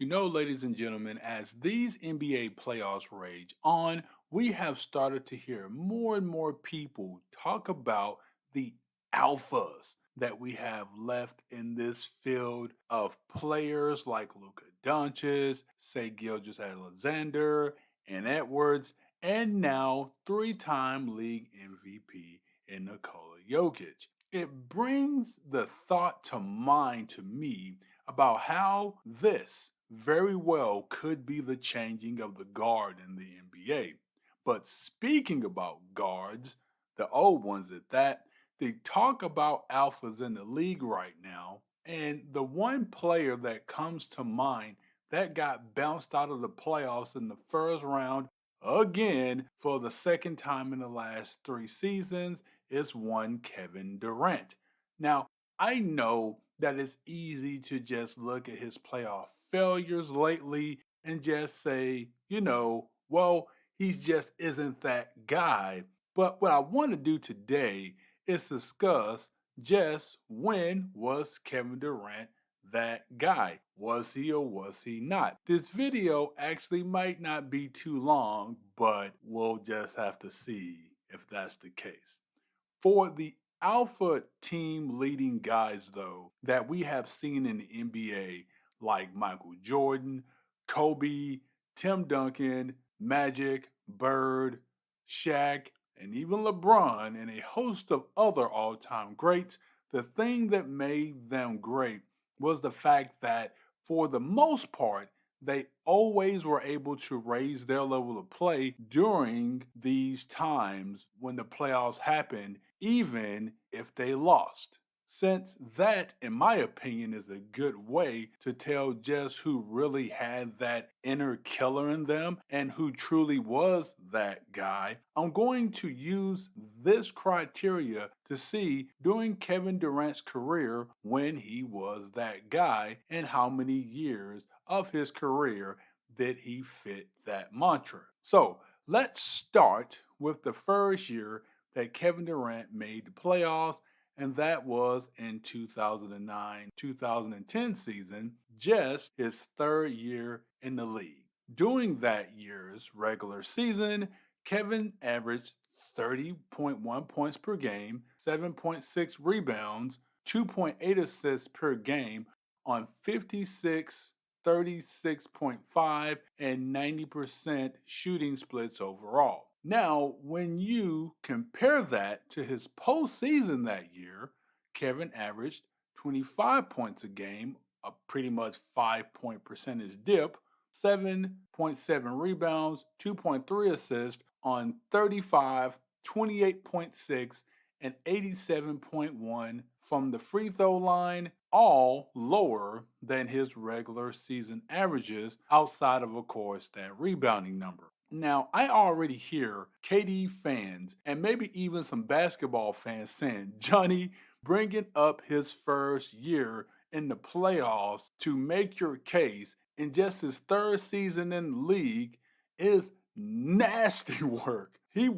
Ladies and gentlemen, as these NBA playoffs rage on, we have started to hear more and more people talk about the alphas that we have left in this field of players like Luka Doncic, Shai Gilgeous-Alexander, and Edwards, and now three-time league MVP in Nikola Jokic. It brings the thought to mind to me about how this very well could be the changing of the guard in the NBA. But speaking about guards, the old ones at that, they talk about alphas in the league right now. And the one player that comes to mind that got bounced out of the playoffs in the first round again for the second time in the last 3 seasons is one Kevin Durant. Now, I know that it's easy to just look at his playoff failures lately and just say, well, he just isn't that guy. But what I want to do today is discuss just when was Kevin Durant that guy? Was he or was he not? This video actually might not be too long, but we'll just have to see if that's the case. For the alpha team leading guys, though, that we have seen in the NBA, like Michael Jordan, Kobe, Tim Duncan, Magic, Bird, Shaq, and even LeBron, and a host of other all time greats, the thing that made them great was the fact that, for the most part, they always were able to raise their level of play during these times when the playoffs happened, even if they lost. Since that, in my opinion, is a good way to tell just who really had that inner killer in them and who truly was that guy, I'm going to use this criteria to see during Kevin Durant's career when he was that guy and how many years of his career did he fit that mantra. So let's start with the first year that Kevin Durant made the playoffs, and that was in 2009 2010 season, just his third year in the league. During that year's regular season, Kevin averaged 30.1 points per game, 7.6 rebounds, 2.8 assists per game on 56, 36.5, and 90% shooting splits overall. Now, when you compare that to his postseason that year, Kevin averaged 25 points a game, a pretty much 5 point percentage dip, 7.7 rebounds, 2.3 assists on 35, 28.6, and 87.1 from the free throw line, all lower than his regular season averages outside of course, that rebounding number. Now, I already hear KD fans and maybe even some basketball fans saying, Johnny, bringing up his first year in the playoffs to make your case in just his third season in the league is nasty work. He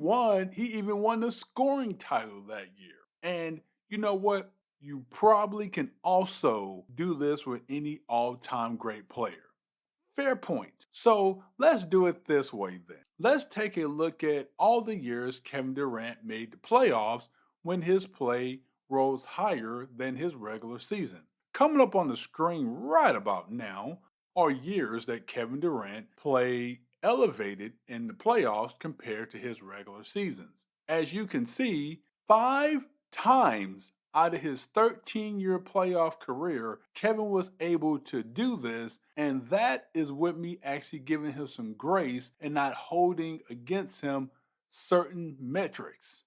even won the scoring title that year. And you know what? You probably can also do this with any all time great player. Fair point. So let's do it this way then. Let's take a look at all the years Kevin Durant made the playoffs when his play rose higher than his regular season. Coming up on the screen right about now are years that Kevin Durant played elevated in the playoffs compared to his regular seasons. As you can see, 5 times out of his 13-year playoff career, Kevin was able to do this, and that is with me actually giving him some grace and not holding against him certain metrics.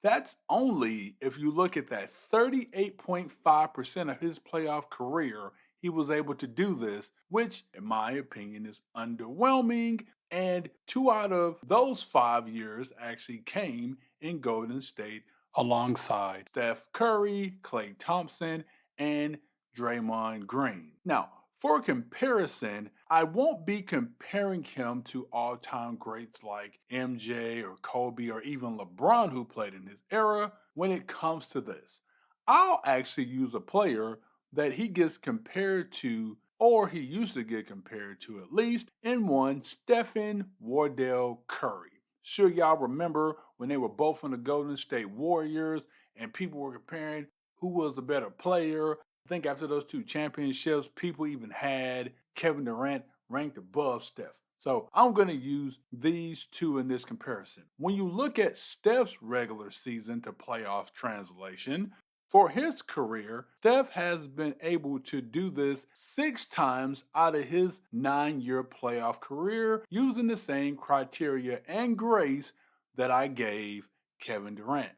That's only if you look at that 38.5% of his playoff career, he was able to do this, which, in my opinion, is underwhelming. And 2 out of those 5 years actually came in Golden State alongside Steph Curry, Klay Thompson, and Draymond Green. Now, for comparison, I won't be comparing him to all time greats like MJ or Kobe or even LeBron, who played in his era, when it comes to this. I'll actually use a player that he gets compared to or he used to get compared to at least, and one Stephen Wardell Curry. Sure, y'all remember when they were both on the Golden State Warriors and people were comparing who was the better player. I think after those two championships, people even had Kevin Durant ranked above Steph. So I'm going to use these two in this comparison. When you look at Steph's regular season to playoff translation, for his career, Steph has been able to do this 6 times out of his 9-year playoff career using the same criteria and grace that I gave Kevin Durant.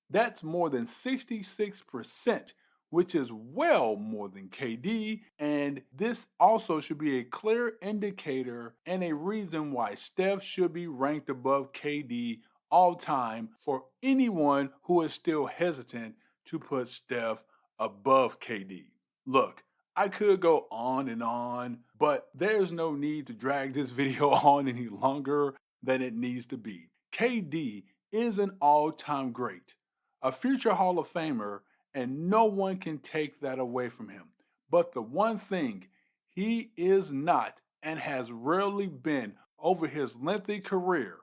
That's more than 66%, which is well more than KD. And this also should be a clear indicator and a reason why Steph should be ranked above KD all time for anyone who is still hesitant to put Steph above KD. Look, I could go on, but there's no need to drag this video on any longer than it needs to be. KD is an all time great, a future Hall of Famer, and no one can take that away from him. But the one thing he is not and has rarely been over his lengthy career,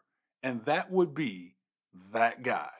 and that would be that guy.